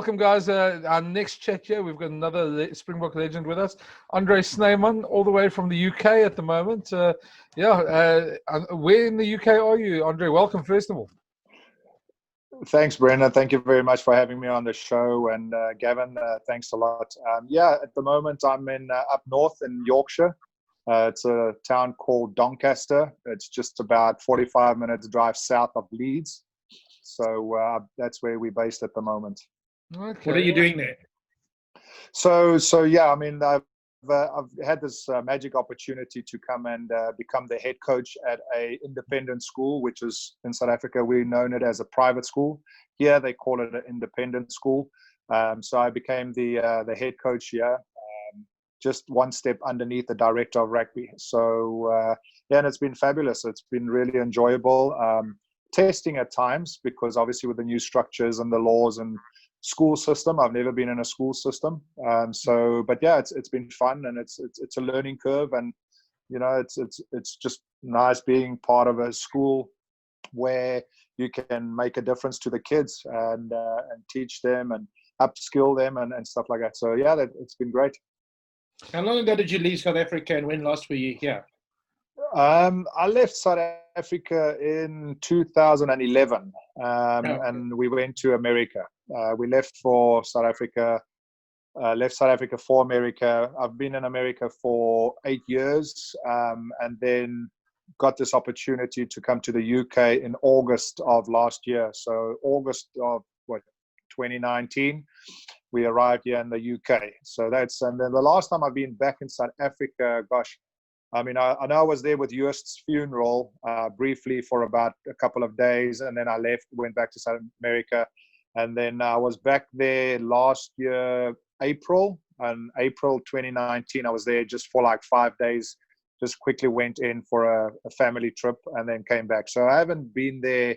welcome, guys. Our next chat here, we've got another Springbok legend with us, Andre Snyman, all the way from the UK at the moment. Where in the UK are you, Andre? Welcome, first of all. Thanks, Brenden. Thank you very much for having me on the show. And Gavin, thanks a lot. At the moment, I'm in up north in Yorkshire. It's a town called Doncaster. It's just about 45 minutes drive south of Leeds. So that's where we're based at the moment. Okay. What are you doing there? I've had this magic opportunity to come and become the head coach at a independent school, which is in South Africa, we know it as a private school. Here they call it an independent school. So I became the head coach here, just one step underneath the director of rugby. So and it's been fabulous. It's been really enjoyable. Testing at times, because obviously with the new structures and the laws and school system, I've never been in a school system. It's been fun, and it's a learning curve, and it's just nice being part of a school where you can make a difference to the kids and teach them and upskill them and stuff like that. So it's been great. How long ago did you leave South Africa, and when last were you here? I left South Africa in 2011, and we went to America. We left for South Africa, for America. I've been in America for 8 years, and then got this opportunity to come to the UK in August of last year. So August of 2019, we arrived here in the UK. So and then the last time I've been back in South Africa, gosh, I know I was there with Joost's funeral briefly for about a couple of days, and then I left, went back to South America, and then I was back there last year, April 2019. I was there just for like 5 days, just quickly went in for a family trip and then came back. So I haven't been there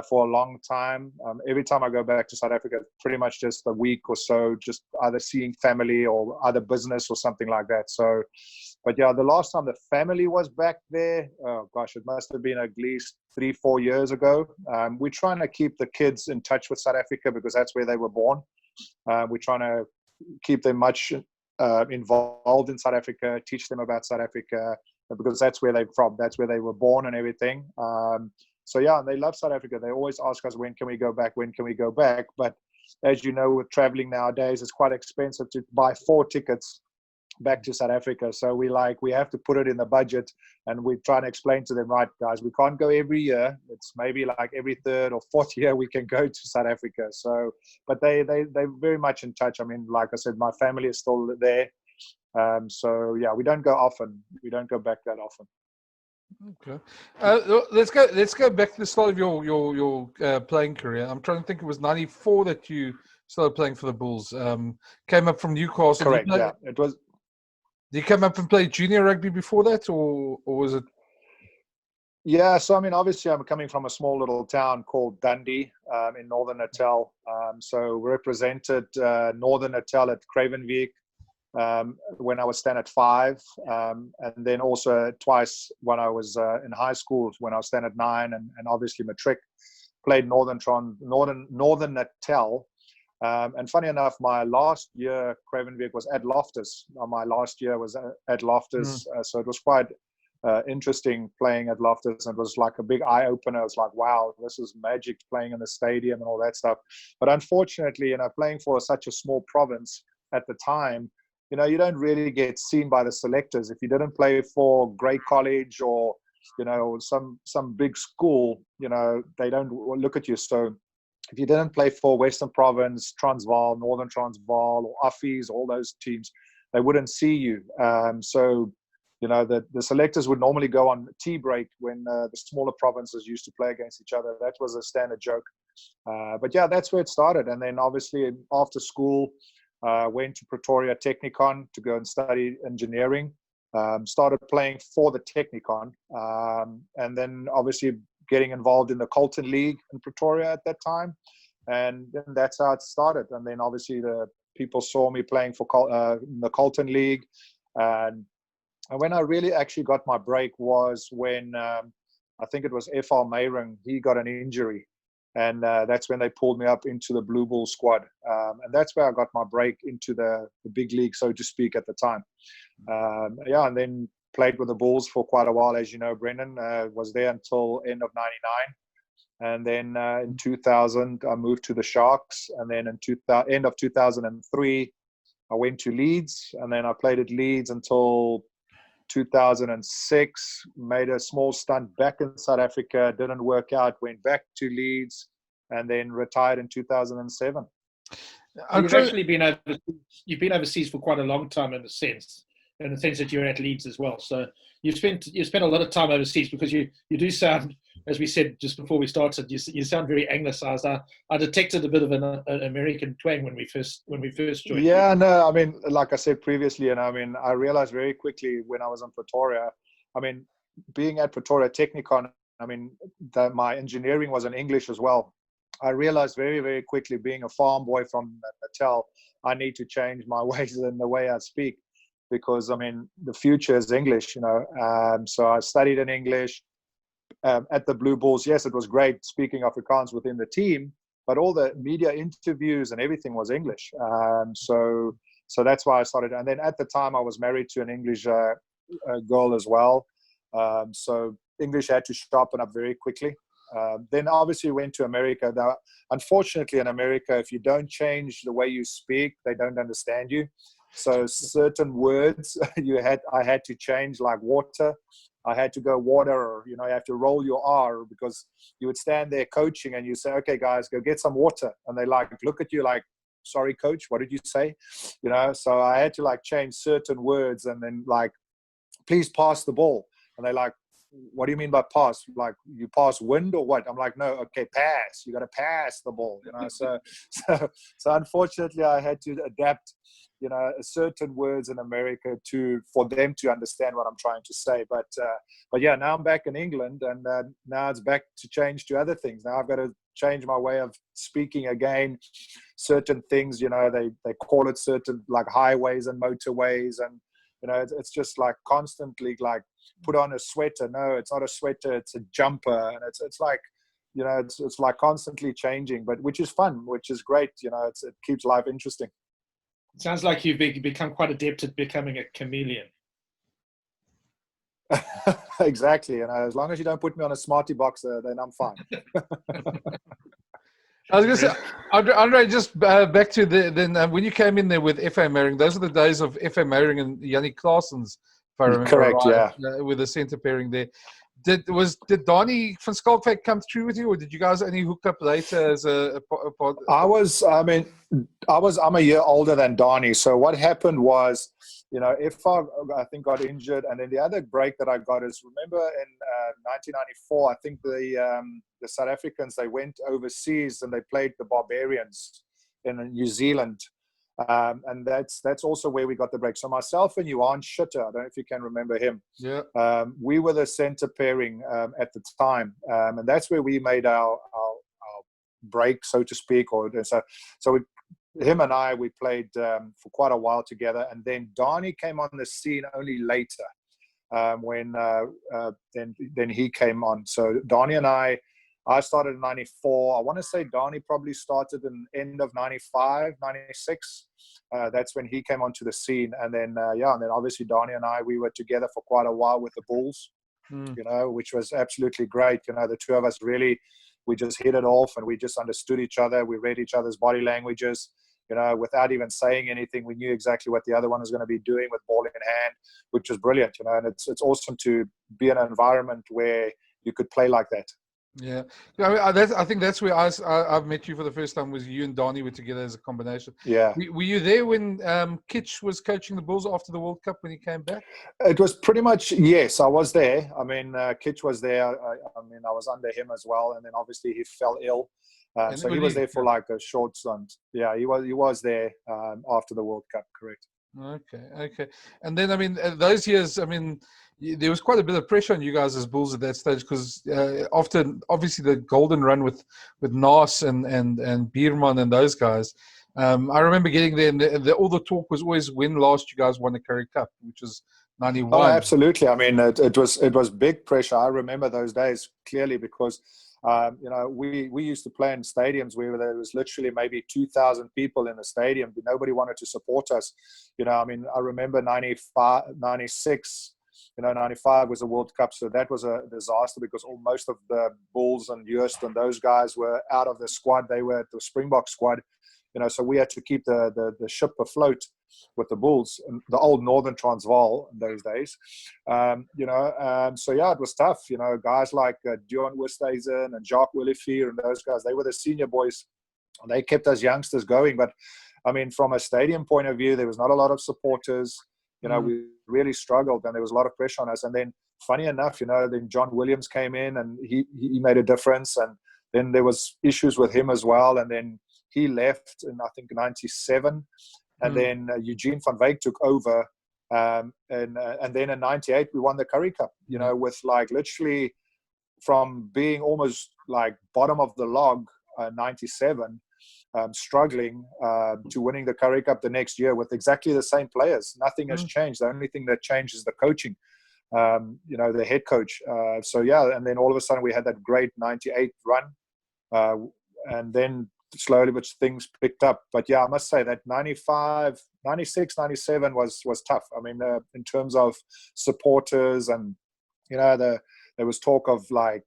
for a long time. Every time I go back to South Africa, pretty much just a week or so, just either seeing family or other business or something like that. So, but the last time the family was back there, oh gosh, it must have been at least 3-4 years ago. We're trying to keep the kids in touch with South Africa because that's where they were born. We're trying to keep them much involved in South Africa, teach them about South Africa, because that's where they're from. That's where they were born and everything. They love South Africa. They always ask us, when can we go back? When can we go back? But as you know, with traveling nowadays, it's quite expensive to buy 4 tickets back to South Africa. So we have to put it in the budget, and we're trying to explain to them, right, guys, we can't go every year. It's maybe like every 3rd or 4th year we can go to South Africa. So, but they're very much in touch. I mean, like I said, my family is still there. We don't go often. We don't go back that often. Okay, let's go back to the start of your playing career. I'm trying to think. It was 94 that you started playing for the Bulls. Came up from Newcastle. Correct. It was. Did you come up and play junior rugby before that, or was it? Yeah, so I mean, obviously, I'm coming from a small little town called Dundee in northern Natal. So represented northern Natal at Cravenwyk when I was standard 5, and then also twice when I was in high school, when I was standard 9, and obviously matric. Played northern Natal. And funny enough, my last year, Cravenwyk, was at Loftus. My last year was at Loftus. So it was quite interesting playing at Loftus. And it was like a big eye-opener. It was like, wow, this is magic, playing in the stadium and all that stuff. But unfortunately, playing for such a small province at the time, you don't really get seen by the selectors. If you didn't play for Grey College or, some big school, they don't look at you. So if you didn't play for Western Province, Transvaal, Northern Transvaal, or Offies, all those teams, they wouldn't see you. The selectors would normally go on tea break when the smaller provinces used to play against each other. That was a standard joke. That's where it started. And then obviously after school, went to Pretoria Technikon to go and study engineering. Started playing for the Technikon. And then obviously getting involved in the Colton League in Pretoria at that time. And then that's how it started. And then obviously the people saw me playing for the Colton League. And when I really actually got my break was when I think it was F.R. Mayring, he got an injury. And that's when they pulled me up into the Blue Bull squad. And that's where I got my break into the big league, so to speak, at the time. And then played with the Bulls for quite a while, as you know, Brenden. Was there until end of 99. And then in 2000, I moved to the Sharks. And then in end of 2003, I went to Leeds. And then I played at Leeds until 2006, made a small stunt back in South Africa, didn't work out, went back to Leeds, and then retired in 2007. You've actually been overseas. You've been overseas for quite a long time in the sense that you're at Leeds as well. So you spent a lot of time overseas, because you do sound, as we said just before we started, you sound very anglicized. I detected a bit of an American twang when we first joined. Yeah, no, I mean, like I said previously, and I mean, I realized very quickly when I was in Pretoria, I mean, being at Pretoria Technikon, I mean, that my engineering was in English as well. I realized very, very quickly, being a farm boy from Natal, I need to change my ways and the way I speak, because I mean, the future is English, you know. So I studied in English. At the Blue Bulls, yes, it was great speaking Afrikaans within the team, but all the media interviews and everything was English. So that's why I started. And then at the time, I was married to an English girl as well. So English had to sharpen up very quickly. Then obviously went to America. Now, unfortunately, in America, if you don't change the way you speak, they don't understand you. So certain words I had to change, like water. I had to go water, or, you know, you have to roll your R, because you would stand there coaching and you say, okay, guys, go get some water. And they like look at you like, sorry, coach, what did you say? You know, so I had to like change certain words, and then like, please pass the ball. And they like, what do you mean by pass? Like, you pass wind or what? I'm like, no, okay, pass. You got to pass the ball, you know. So unfortunately, I had to adapt, you know, certain words in America for them to understand what I'm trying to say. But yeah, now I'm back in England, and now it's back to change to other things. Now I've got to change my way of speaking again. Certain things, you know, they call it certain, like, highways and motorways, and you know, it's just like constantly like, put on a sweater. No, it's not a sweater, it's a jumper. And it's like, you know, it's like constantly changing, but which is fun, which is great. You know, it keeps life interesting. It sounds like you've become quite adept at becoming a chameleon. Exactly. And as long as you don't put me on a Smarty Boxer, then I'm fine. I was going to say, Andre, just back to when you came in there with F.A. Mering, those are the days of F.A. Mering and Yannick Claessens, if I remember. Correct, right, yeah. With the centre pairing there. Did Donnie van Schalkwyk come through with you, or did you guys only hook up later as a part? I'm a year older than Donnie. So what happened was, you know, I think got injured, and then the other break that I got is, remember in 1994, I think the South Africans, they went overseas and they played the Barbarians in New Zealand. And that's also where we got the break. So myself and Johan Schutter, I don't know if you can remember him. Yeah. We were the center pairing at the time, and that's where we made our break, so to speak. Him and I, we played for quite a while together, and then Donnie came on the scene only later when then he came on. So Donnie and I started in 94. I want to say Donnie probably started in end of 95, 96. That's when he came onto the scene. And then, and then obviously Donnie and I, we were together for quite a while with the Bulls, you know, which was absolutely great. You know, the two of us really, we just hit it off, and we just understood each other. We read each other's body languages, you know, without even saying anything. We knew exactly what the other one was going to be doing with ball in hand, which was brilliant, you know, and it's awesome to be in an environment where you could play like that. Yeah, I think that's where I've met you for the first time. Was you and Donnie were together as a combination? Yeah. Were you there when Kitch was coaching the Bulls after the World Cup when he came back? It was pretty much, yes, I was there. I mean, Kitch was there. I was under him as well, and then obviously he fell ill, so he was there for like a short stint. Yeah, he was there after the World Cup. Correct. Okay. And then, I mean, those years, I mean, there was quite a bit of pressure on you guys as Bulls at that stage, because often, obviously, the golden run with Nas and Bierman and those guys, I remember getting there, and all the talk was always when last you guys won the Currie Cup, which was 91. Oh, absolutely. I mean, it was big pressure. I remember those days clearly because, we used to play in stadiums where there was literally maybe 2,000 people in the stadium. Nobody wanted to support us. I mean, I remember 95, 96, 95 was a World Cup. So that was a disaster because most of the Bulls and Joost and those guys were out of the squad. They were the Springbok squad. So we had to keep the ship afloat with the Bulls, the old Northern Transvaal in those days. So yeah, it was tough. Guys like Dion Westhuizen and Jacques Willefeer and those guys, they were the senior boys. And they kept us youngsters going. But I mean, from a stadium point of view, there was not a lot of supporters. We really struggled, and there was a lot of pressure on us. And then, funny enough, then John Williams came in, and he made a difference. And then there was issues with him as well. And then he left in, I think, 97. And then Eugene van Wyk took over. And then in 98, we won the Currie Cup, with like literally from being almost like bottom of the log, 97, struggling to winning the Currie Cup the next year with exactly the same players. Nothing has changed. The only thing that changed is the coaching, the head coach. And then all of a sudden we had that great 98 run. And then slowly but things picked up. But yeah, I must say that 95, 96, 97 was tough. I mean, in terms of supporters, and there was talk of like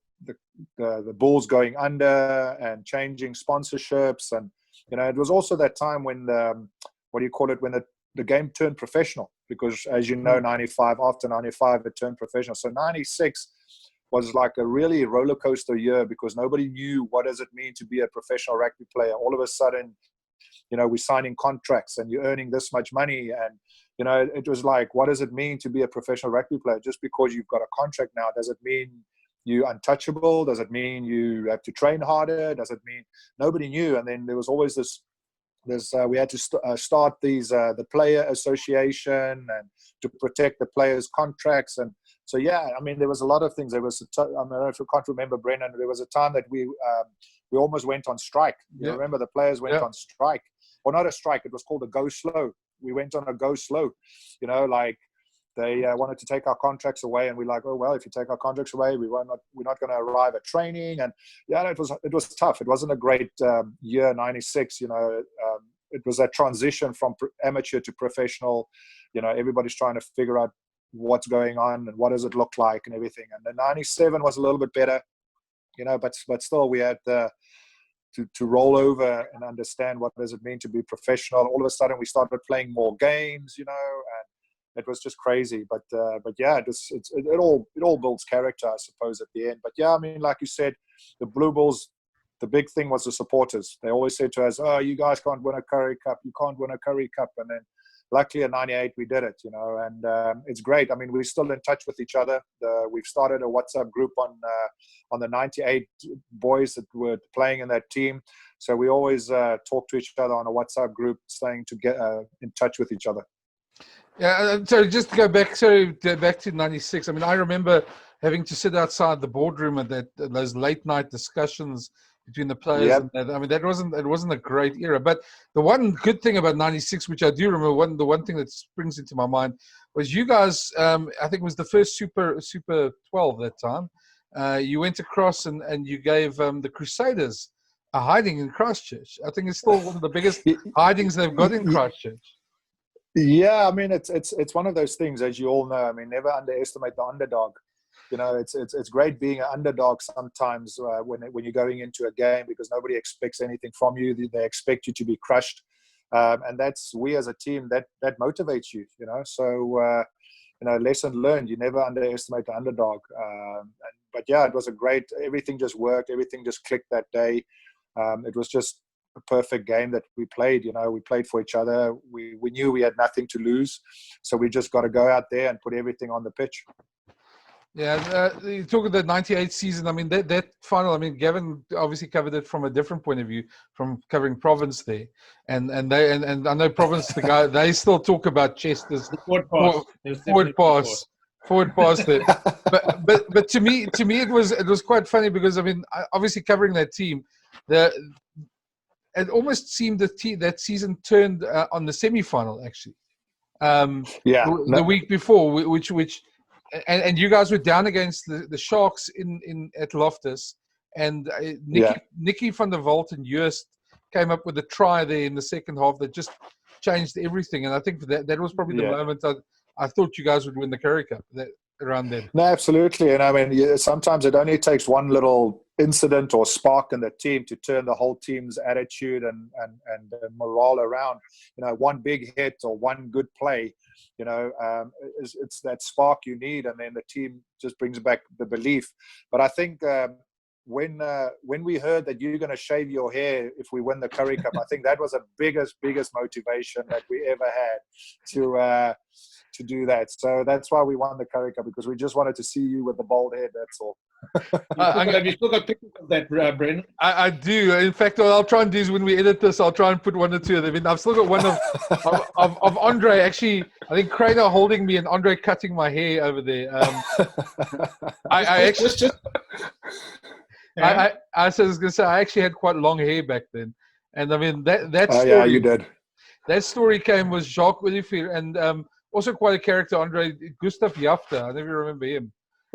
the Bulls going under and changing sponsorships, and it was also that time when when the game turned professional, because as 95, after 95 it turned professional. So 96 was like a really roller coaster year because nobody knew what does it mean to be a professional rugby player. All of a sudden, we're signing contracts and you're earning this much money. And, it was like, what does it mean to be a professional rugby player? Just because you've got a contract now, does it mean you're untouchable? Does it mean you have to train harder? Does it mean nobody knew? And then there was always this we had to start these, the player association, and to protect the players' contracts. And so, yeah, I mean, there was a lot of things. There was, I don't know if you can't remember, Brenden, there was a time that we almost went on strike. You remember the players went on strike, or not a strike. It was called a go slow. We went on a go slow, like they wanted to take our contracts away, and we're like, oh, well, if you take our contracts away, we're not going to arrive at training. And yeah, it was tough. It wasn't a great year, 96, it was that transition from amateur to professional. Everybody's trying to figure out what's going on and what does it look like and everything. And the 97 was a little bit better, but still we had to roll over and understand what does it mean to be professional. All of a sudden we started playing more games, and it was just crazy. But yeah, it all builds character, I suppose, at the end. But yeah, I mean, like you said, the Blue Bulls, the big thing was the supporters. They always said to us, oh, you guys can't win a Currie Cup. You can't win a Currie Cup. And then luckily in 98, we did it, and it's great. I mean, we're still in touch with each other. We've started a WhatsApp group on the 98 boys that were playing in that team. So we always talk to each other on a WhatsApp group, staying to get in touch with each other. Yeah, so just to go back to 96, I mean, I remember having to sit outside the boardroom at those late night discussions between the players. Yep. And I mean, it wasn't a great era. But the one good thing about 96, which I do remember, the one thing that springs into my mind was you guys, I think it was the first Super 12 that time. You went across and you gave the Crusaders a hiding in Christchurch. I think it's still one of the biggest hidings they've got in Christchurch. Yeah, I mean, it's one of those things, as you all know. I mean, never underestimate the underdog. It's great being an underdog sometimes when you're going into a game, because nobody expects anything from you. They expect you to be crushed, and we as a team that motivates you. So lesson learned. You never underestimate the underdog. But yeah, it was everything just worked. Everything just clicked that day. It was just a perfect game that we played. We played for each other. We knew we had nothing to lose, so we just got to go out there and put everything on the pitch. Yeah, you talk about the 98 season. I mean, that final, I mean, Gavin obviously covered it from a different point of view, from covering Province there. And I know Province, the guy, they still talk about Chester's forward pass there. But to me it was quite funny because, I mean, obviously covering that team, it almost seemed that season turned on the semi-final actually. The week before, and you guys were down against the Sharks at Loftus, and Nicky van der Walt and Joost came up with a try there in the second half that just changed everything. And I think that was probably the moment I thought you guys would win the Currie Cup around then. No, absolutely. And I mean, sometimes it only takes one little incident or spark in the team to turn the whole team's attitude and morale around. One big hit or one good play, it's that spark you need, and then the team just brings back the belief. But I think when we heard that you're going to shave your hair if we win the Currie Cup, I think that was the biggest motivation that we ever had to do that. So that's why we won the Currie Cup, because we just wanted to see you with the bald head. That's all. Have you still got pictures of that, Brenden? I do. In fact, what I'll try and do is when we edit this, I'll try and put one or two of them in. I've still got one of Andre. Actually, I think Crainer holding me and Andre cutting my hair over there. I was going to say, I actually had quite long hair back then. And I mean, that story. Yeah, you did. That story came with Jacques Olivier and also quite a character, Andre Gustav Jafta. I never remember him.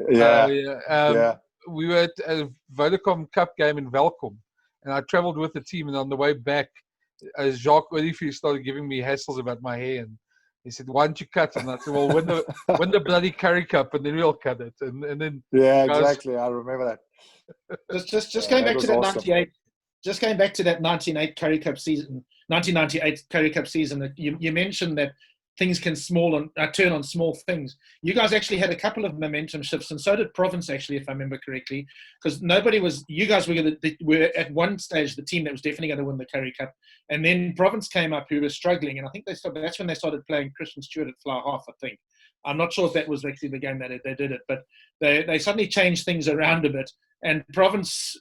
Yeah. We were at a Vodacom Cup game in Welkom, and I travelled with the team. And on the way back, Jacques Olivier started giving me hassles about my hair, and he said, "Why don't you cut?" And I said, "Well, win the bloody Currie Cup, and then we'll cut it." And then exactly. I remember that. Just going back to that awesome. 98. Just going back to that 1998 Currie Cup season, 1998 Currie Cup season. That you mentioned that things can turn on small things. You guys actually had a couple of momentum shifts, and so did Province, actually, if I remember correctly, because you guys were at one stage the team that was definitely going to win the Currie Cup, and then Province came up, who was struggling, and I think that's when they started playing Christian Stewart at fly half, I think. I'm not sure if that was actually the game that they did it, but they suddenly changed things around a bit, and Province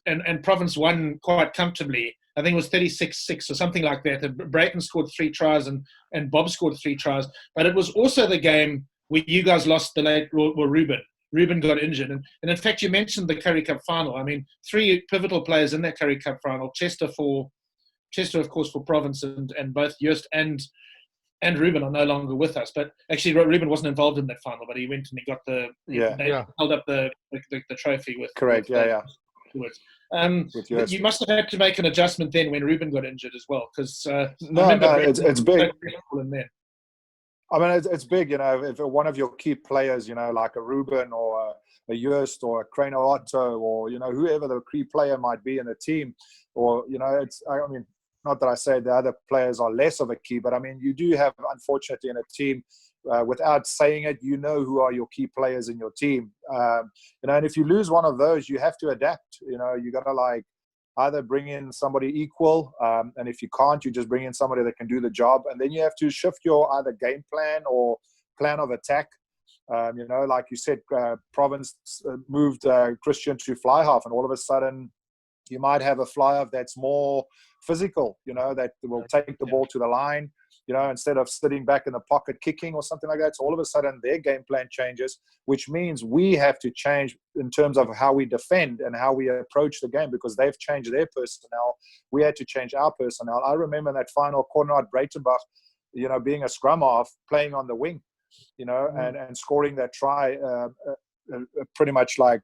won quite comfortably. I think it was 36-6 or something like that. Brayton scored 3 tries and Bob scored 3 tries. But it was also the game where you guys lost the late Ruben. Ruben got injured. And in fact, you mentioned the Currie Cup final. I mean, 3 pivotal players in that Currie Cup final. Chester, of course, for Province, and both Joost and Ruben are no longer with us. But actually, Ruben wasn't involved in that final, but he went and he got they held up the trophy with. Correct, you must have had to make an adjustment then when Ruben got injured as well, because it's big. I mean, it's big. If one of your key players, like a Ruben or a Joost or a Crainer Otto or whoever the key player might be in a team, or I mean, not that I say the other players are less of a key, but I mean, you do have, unfortunately, in a team. Without saying it, who are your key players in your team. And if you lose one of those, you have to adapt. You got to either bring in somebody equal, and if you can't, you just bring in somebody that can do the job. And then you have to shift your either game plan or plan of attack. Like you said, Province moved Christian to fly half, and all of a sudden, you might have a fly half that's more physical. That will take the ball to the line. Instead of sitting back in the pocket kicking or something like that. So all of a sudden their game plan changes, which means we have to change in terms of how we defend and how we approach the game, because they've changed their personnel. We had to change our personnel. I remember that final Konrad Breitenbach, being a scrum half, playing on the wing, and scoring that try pretty much like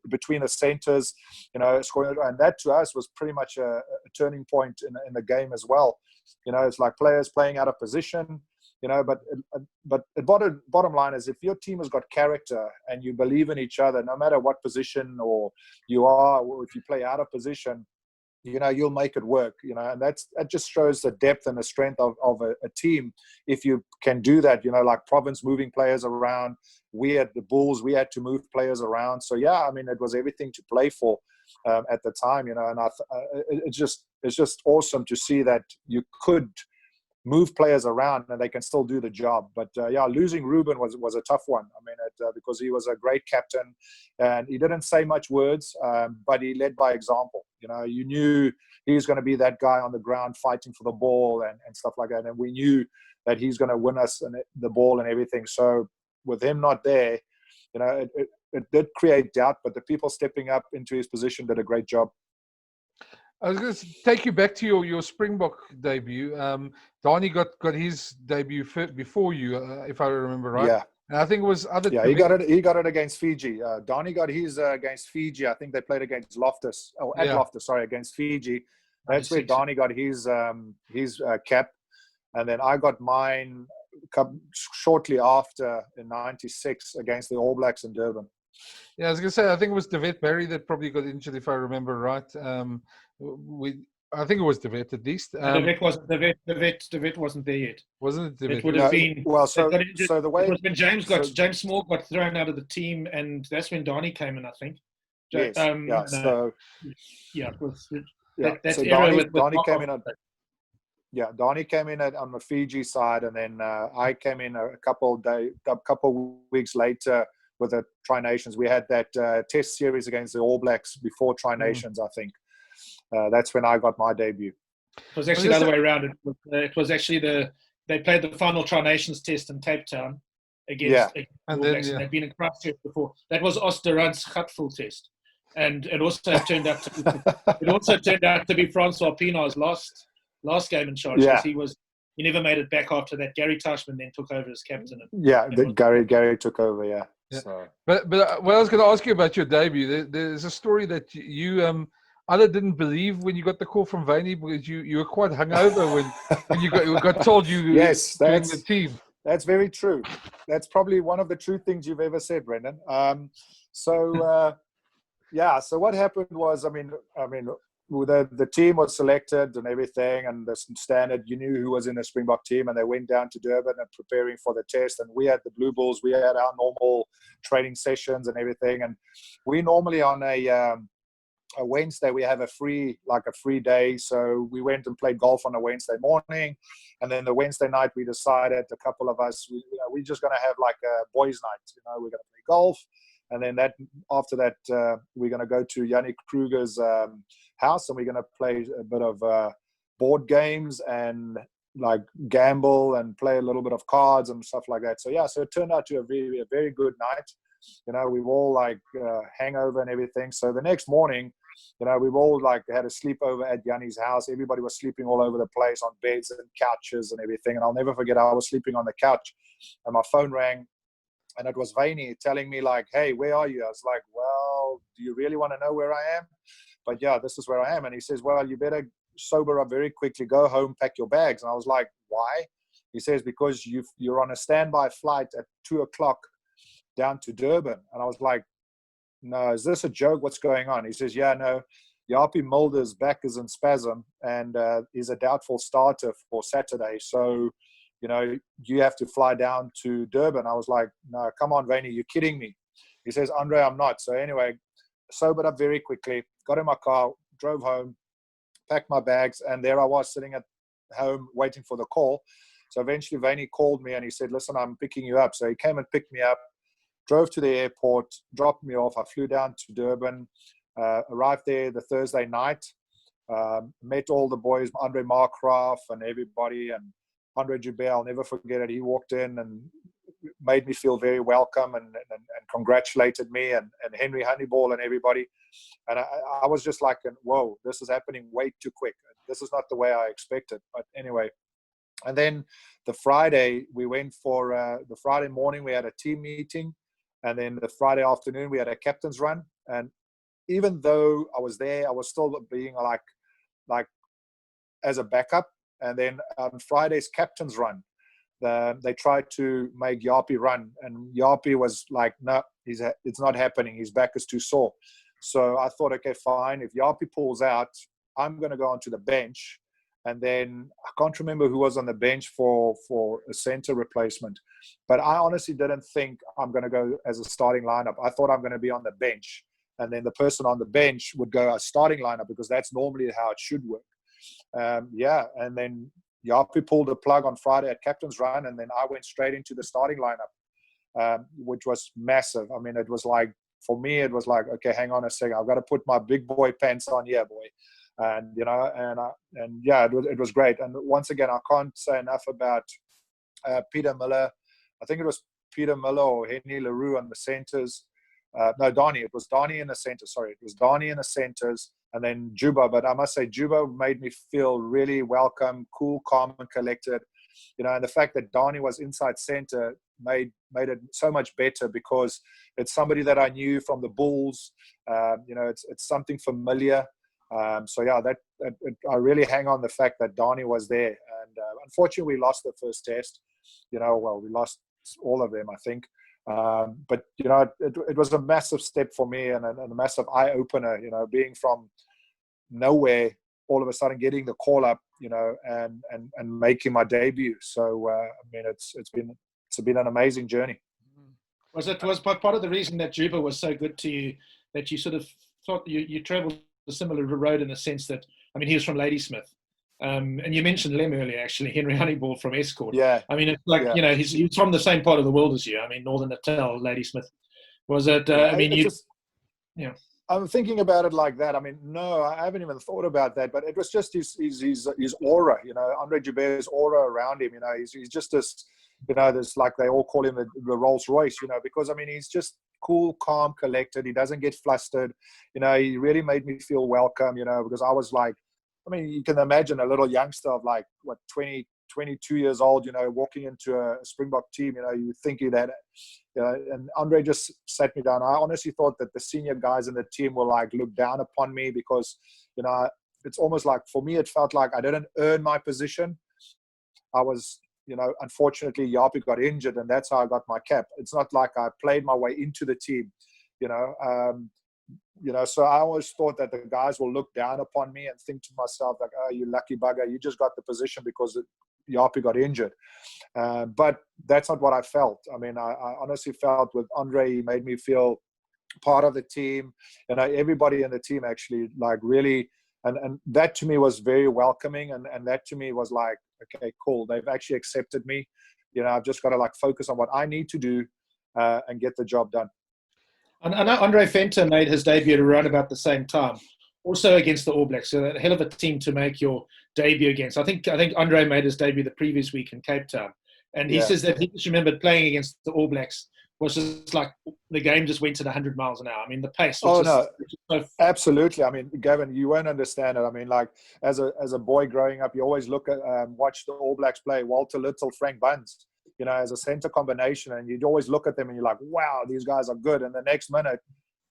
between the centers, scoring, and that to us was pretty much a turning point in the game as well. It's like players playing out of position, but the bottom line is, if your team has got character and you believe in each other, no matter what position or you are, or if you play out of position, you'll make it work, and that just shows the depth and the strength of a team. If you can do that, like Province moving players around, we at the Bulls, we had to move players around. So yeah, I mean, it was everything to play for at the time, and it's just awesome to see that you could move players around and they can still do the job. But losing Ruben was a tough one. I mean, because he was a great captain and he didn't say much words, but he led by example. You knew he was going to be that guy on the ground fighting for the ball and stuff like that. And we knew that he's going to win us the ball and everything. So with him not there, it did create doubt, but the people stepping up into his position did a great job. I was going to take you back to your Springbok debut. Dani got his debut before you, if I remember right. Yeah. And I think it was other. Yeah, he got it against Fiji. Dani got his against Fiji. I think they played against Loftus. Loftus, sorry, against Fiji. That's where Dani got his cap, and then I got mine shortly after in '96 against the All Blacks in Durban. Yeah, I was going to say, I think it was David Barry that probably got injured, if I remember right. I think it was David at least. David wasn't there yet. Wasn't it David? It would have been. Well, so the way it was when James Small got thrown out of the team, and that's when Dani came in, I think. Yes. So Dani came in. Dani came in on the Fiji side, and then I came in a couple weeks later with the Tri Nations. We had that test series against the All Blacks before Tri Nations, I think. That's when I got my debut. It was actually the other way around. It was actually they played the final Tri Nations test in Cape Town against the All Blacks, and they'd been in Christchurch before. That was Osterrand's Gatvul test, and it also turned out to be Francois Pienaar's last game in charge. Yeah. He never made it back after that. Gary Teichmann then took over as captain. Gary took over. Yeah. So. But what I was going to ask you about your debut, there's a story that you either didn't believe when you got the call from Vaney because you were quite hungover when you got told you yes, that's the team. That's very true. That's probably one of the true things you've ever said, Brenden. So what happened was, the team was selected and everything, and the standard, you knew who was in the Springbok team, and they went down to Durban and preparing for the test. And we had the Blue Bulls, we had our normal training sessions and everything. And we normally on a Wednesday we have a free day, so we went and played golf on a Wednesday morning, and then the Wednesday night we decided, a couple of us, we're just going to have like a boys' night. We're going to play golf, and then after that we're going to go to Yannick Kruger's house, and we're going to play a bit of board games and like gamble and play a little bit of cards and stuff like that. So it turned out to be a very good night. We've all like hangover and everything. So the next morning, we've all like had a sleepover at Yanni's house. Everybody was sleeping all over the place on beds and couches and everything. And I'll never forget, I was sleeping on the couch and my phone rang, and it was Vaney telling me like, "Hey, where are you?" I was like, "Well, do you really want to know where I am?" But yeah, this is where I am. And he says, "Well, you better sober up very quickly, go home, pack your bags." And I was like, "Why?" He says, "Because you're on a standby flight at 2:00 down to Durban." And I was like, "No, is this a joke? What's going on?" He says, "Yeah, no, Yapi Mulder's back is in spasm and is a doubtful starter for Saturday. So, you have to fly down to Durban." I was like, "No, come on, Vaney, you're kidding me." He says, "Andre, I'm not." So anyway, sobered up very quickly, got in my car, drove home, packed my bags, and there I was sitting at home waiting for the call. So eventually Vaney called me and he said, "Listen, I'm picking you up." So he came and picked me up, drove to the airport, dropped me off. I flew down to Durban, arrived there the Thursday night, met all the boys, Andre Markgraaff and everybody, and Andre Joubert, I'll never forget it. He walked in and made me feel very welcome and congratulated me, and Henry Honeyball and everybody. And I was just like, whoa, this is happening way too quick. This is not the way I expected. But anyway, and then the Friday, we went for the Friday morning, we had a team meeting. And then the Friday afternoon, we had a captain's run. And even though I was there, I was still being like as a backup. And then on Friday's captain's run, they tried to make Yapi run. And Yapi was like, "No, it's not happening. His back is too sore." So I thought, okay, fine. If Yapi pulls out, I'm going to go onto the bench. And then I can't remember who was on the bench for a center replacement. But I honestly didn't think I'm going to go as a starting lineup. I thought I'm going to be on the bench. And then the person on the bench would go a starting lineup, because that's normally how it should work. And then Yapi pulled the plug on Friday at captain's run. And then I went straight into the starting lineup, which was massive. I mean, it was like, for me, it was like, okay, hang on a second. I've got to put my big boy pants on here, boy. And it was great. And once again, I can't say enough about Peter Miller. I think it was Peter Miller or Henny LaRue on the centers. No, Dani. It was Dani in the centers. Sorry, it was Dani in the centers. and then Juba. But I must say, Juba made me feel really welcome, cool, calm, and collected. And the fact that Dani was inside center made it so much better, because it's somebody that I knew from the Bulls. It's something familiar. So yeah, I really hang on the fact that Dani was there. And unfortunately, we lost the first test. We lost all of them, I think. But it was a massive step for me, and a massive eye opener. Being from nowhere, all of a sudden getting the call up, and making my debut. So it's been an amazing journey. Was part of the reason that Juba was so good to you, that you sort of thought you traveled a similar road, in the sense that, he was from Ladysmith, and you mentioned Lem earlier, actually, Henry Honeyball from Escort. Yeah. It's like, yeah. He's from the same part of the world as you. Northern Natal, Ladysmith. Was it? I'm thinking about it like that. No, I haven't even thought about that. But it was just his aura, Andre Joubert's aura around him. He's just this, there's, like, they all call him the Rolls Royce, because he's just cool, calm, collected. He doesn't get flustered. He really made me feel welcome. Because I was like, you can imagine a little youngster of 22 years old, walking into a Springbok team. You think that. And Andre just sat me down. I honestly thought that the senior guys in the team will look down upon me, because, it's almost like, for me, it felt like I didn't earn my position. I was, unfortunately, Yapi got injured, and that's how I got my cap. It's not like I played my way into the team, so I always thought that the guys will look down upon me and think to myself, like, oh, you lucky bugger, you just got the position because Yapi got injured. But that's not what I felt. I honestly felt with Andre, he made me feel part of the team. Everybody in the team actually, really, and that to me was very welcoming. And that to me was like, okay, cool. They've actually accepted me. I've just got to focus on what I need to do and get the job done. I know Andre Venter made his debut around about the same time, also against the All Blacks. So a hell of a team to make your debut against. I think Andre made his debut the previous week in Cape Town, and he says that he just remembered playing against the All Blacks was just like the game just went at 100 miles an hour. The pace. Absolutely. Gavin, you won't understand it. As a boy growing up, you always look at watch the All Blacks play. Walter Little, Frank Bunce, as a center combination, and you'd always look at them and you're like, wow, these guys are good. And the next minute,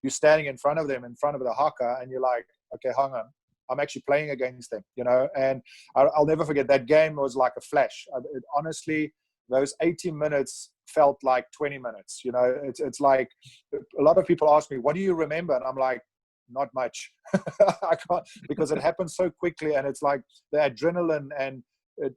you're standing in front of them, in front of the haka, and you're like, okay, hang on, I'm actually playing against them, And I'll never forget, that game was like a flash. Honestly, those 80 minutes felt like 20 minutes. It's like, a lot of people ask me, what do you remember? And I'm like, not much. I can't, because it happened so quickly, and it's like the adrenaline and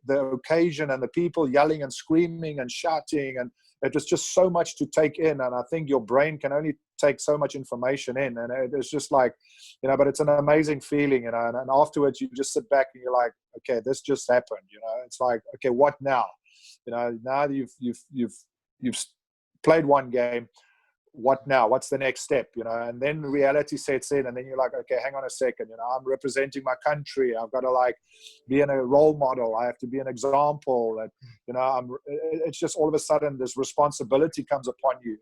the occasion and the people yelling and screaming and shouting, and it was just so much to take in. And I think your brain can only take so much information in, and it's just like, but it's an amazing feeling, and afterwards you just sit back and you're like, okay, this just happened. It's like, okay, what now? Now you've played one game. What now? What's the next step? And then reality sets in, and then you're like, okay, hang on a second. I'm representing my country. I've got to be in a role model. I have to be an example. And it's just all of a sudden this responsibility comes upon you,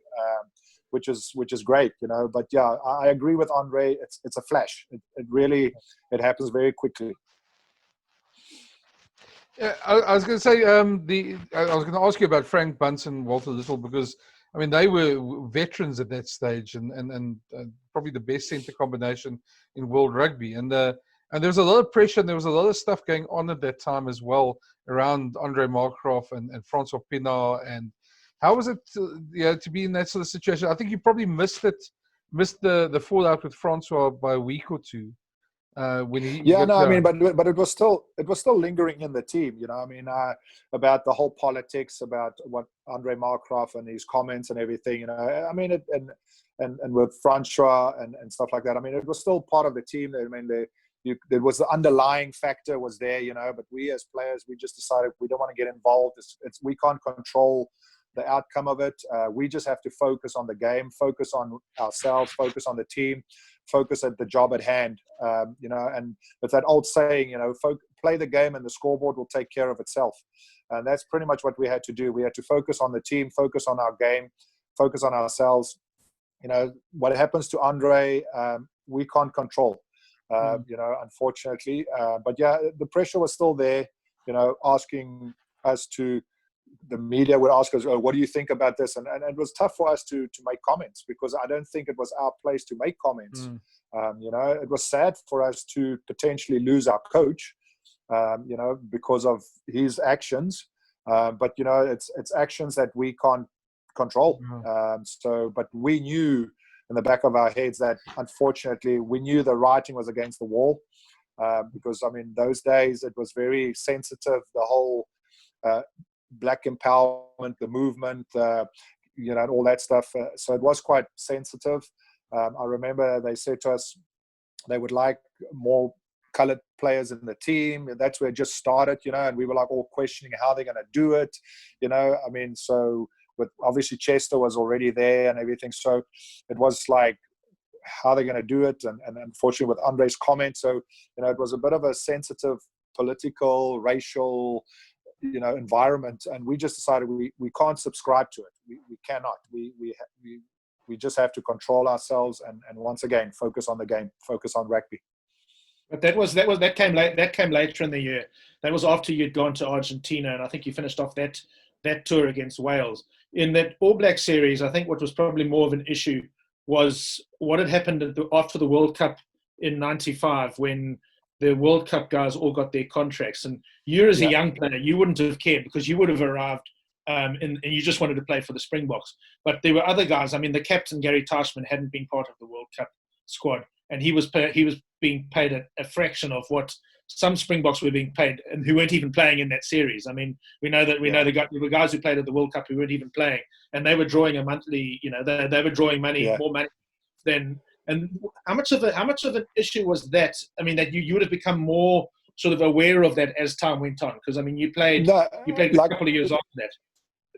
which is great. But yeah, I agree with Andre. It's a flash. It really happens very quickly. Yeah, I was going to say I was going to ask you about Frank Bunce and Walter Little, because they were veterans at that stage, and probably the best centre combination in world rugby. And there was a lot of pressure, and there was a lot of stuff going on at that time as well around Andre Markgraaff and Francois Pienaar. And how was it to be in that sort of situation? I think you probably missed the fallout with Francois by a week or two. When he but it was still lingering in the team, about the whole politics, about what Andre Markgraaff and his comments and everything, and with Francois and stuff like that. It was still part of the team. There was the underlying factor was there, but we as players, we just decided we don't want to get involved. We can't control the outcome of it. We just have to focus on the game, focus on ourselves, focus on the team, focus at the job at hand. And with that old saying, play the game and the scoreboard will take care of itself. And that's pretty much what we had to do. We had to focus on the team, focus on our game, focus on ourselves. What happens to Andre, we can't control. unfortunately. But yeah, the pressure was still there, asking us to, the media would ask us, oh, what do you think about this? And it was tough for us to make comments, because I don't think it was our place to make comments. It was sad for us to potentially lose our coach, because of his actions. But it's actions that we can't control. But we knew in the back of our heads that, unfortunately, we knew the writing was against the wall, because those days it was very sensitive, the whole black empowerment, the movement, and all that stuff. So it was quite sensitive. I remember they said to us they would like more colored players in the team. That's where it just started, and we were like all questioning how they're going to do it, so with obviously Chester was already there and everything. So it was like, how they're going to do it. And unfortunately with Andre's comment, so, it was a bit of a sensitive political, racial, environment. And we just decided we can't subscribe to it. We cannot. We just have to control ourselves and once again, focus on the game, focus on rugby. But that came later in the year. That was after you'd gone to Argentina, and I think you finished off that tour against Wales. In that All Black series, I think what was probably more of an issue was what had happened after the World Cup in '95, when the World Cup guys all got their contracts. And you as a young player, you wouldn't have cared, because you would have arrived and you just wanted to play for the Springboks. But there were other guys. The captain, Gary Teichmann, hadn't been part of the World Cup squad, and he was being paid a fraction of what some Springboks were being paid, and who weren't even playing in that series. We know there were guys who played at the World Cup who weren't even playing, and they were drawing a monthly. They were drawing money, more money than. And how much of an issue was that? That you would have become more sort of aware of that as time went on, because you played a couple of years after that.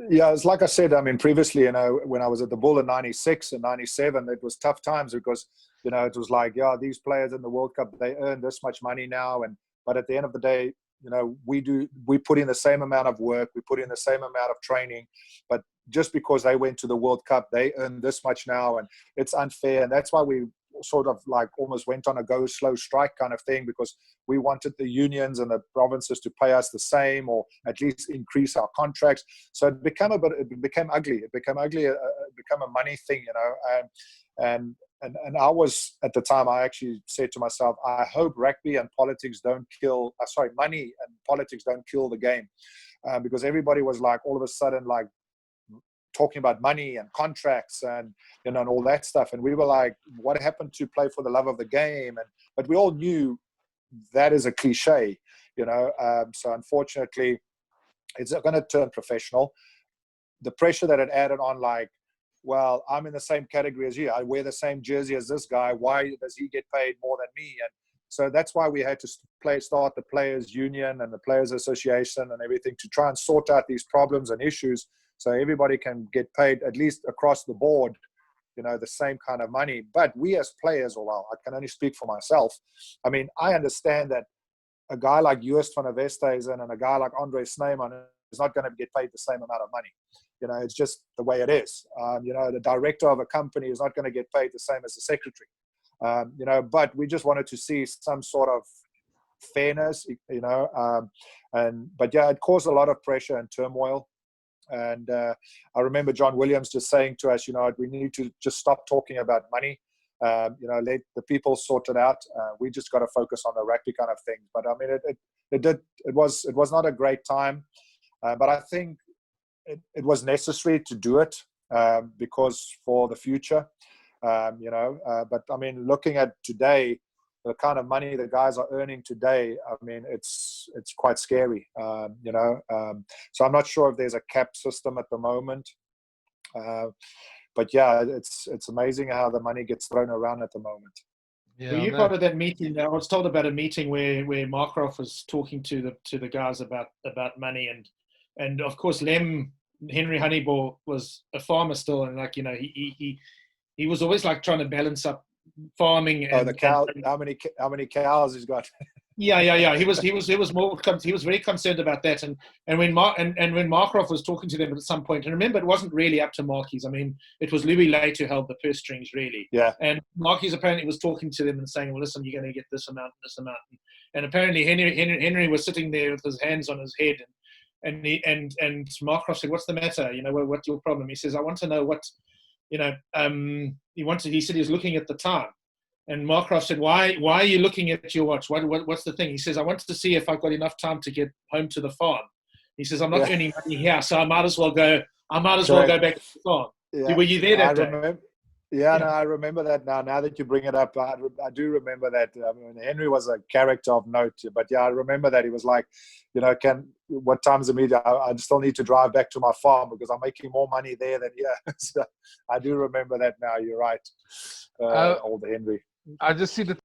Yeah, it's like I said. Previously, when I was at the Bull in '96 and '97, it was tough times, because it was like, these players in the World Cup, they earn this much money now, but at the end of the day, we put in the same amount of work, we put in the same amount of training, but just because they went to the World Cup, they earn this much now, and it's unfair. And that's why we sort of like almost went on a go slow strike kind of thing, because we wanted the unions and the provinces to pay us the same, or at least increase our contracts. So it became ugly. It became a money thing, and I was, at the time, I actually said to myself, I hope rugby and politics don't kill, money and politics don't kill the game, because everybody was like, all of a sudden, like, talking about money and contracts and and all that stuff, and we were like, what happened to play for the love of the game? But we all knew that is a cliche, so unfortunately it's going to turn professional. The pressure that it added on, like, well, I'm in the same category as you, I wear the same jersey as this guy, why does he get paid more than me? And so that's why we had to start the Players Union and the Players Association and everything, to try and sort out these problems and issues, so everybody can get paid, at least across the board, the same kind of money. But we as players, well, I can only speak for myself. I understand that a guy like Joost van der Westhuizen and a guy like Andre Snyman is not going to get paid the same amount of money. It's just the way it is. The director of a company is not going to get paid the same as the secretary. But we just wanted to see some sort of fairness, but it caused a lot of pressure and turmoil. And I remember John Williams just saying to us, we need to just stop talking about money. Let the people sort it out. We just got to focus on the rugby kind of things. But it was not a great time, but I think it was necessary to do it, because for the future, but looking at today, the kind of money the guys are earning today, it's quite scary, so I'm not sure if there's a cap system at the moment, but yeah, it's amazing how the money gets thrown around at the moment. Yeah, were you part of that meeting? I was told about a meeting where Markgraf was talking to the guys about money, and of course Henry Honeyball was a farmer still, and he was always like trying to balance up farming and the cow. How many cows he's got? Yeah. He was more. He was very concerned about that. And when Markgraaff was talking to them at some point, and remember, it wasn't really up to Markies. I mean, it was Louis Late who held the purse strings, really. Yeah. And Markies apparently was talking to them and saying, "Well, listen, you're going to get this amount, and this amount." And apparently Henry was sitting there with his hands on his head, and Markgraaff said, "What's the matter? You know, what's your problem?" He says, "I want to know what, you know." He said he was looking at the time. And Markgraaff said, "Why are you looking at your watch? What's the thing?" He says, "I wanted to see if I've got enough time to get home to the farm." He says, "I'm not earning money here, so I might as well go back to the farm." Yeah. Were you there that day? No, I remember that now. Now that you bring it up, I do remember that. I mean, Henry was a character of note. But yeah, I remember that. He was like, you know, what time's the media? I still need to drive back to my farm because I'm making more money there than here. So I do remember that now. You're right. Old Henry. I just see the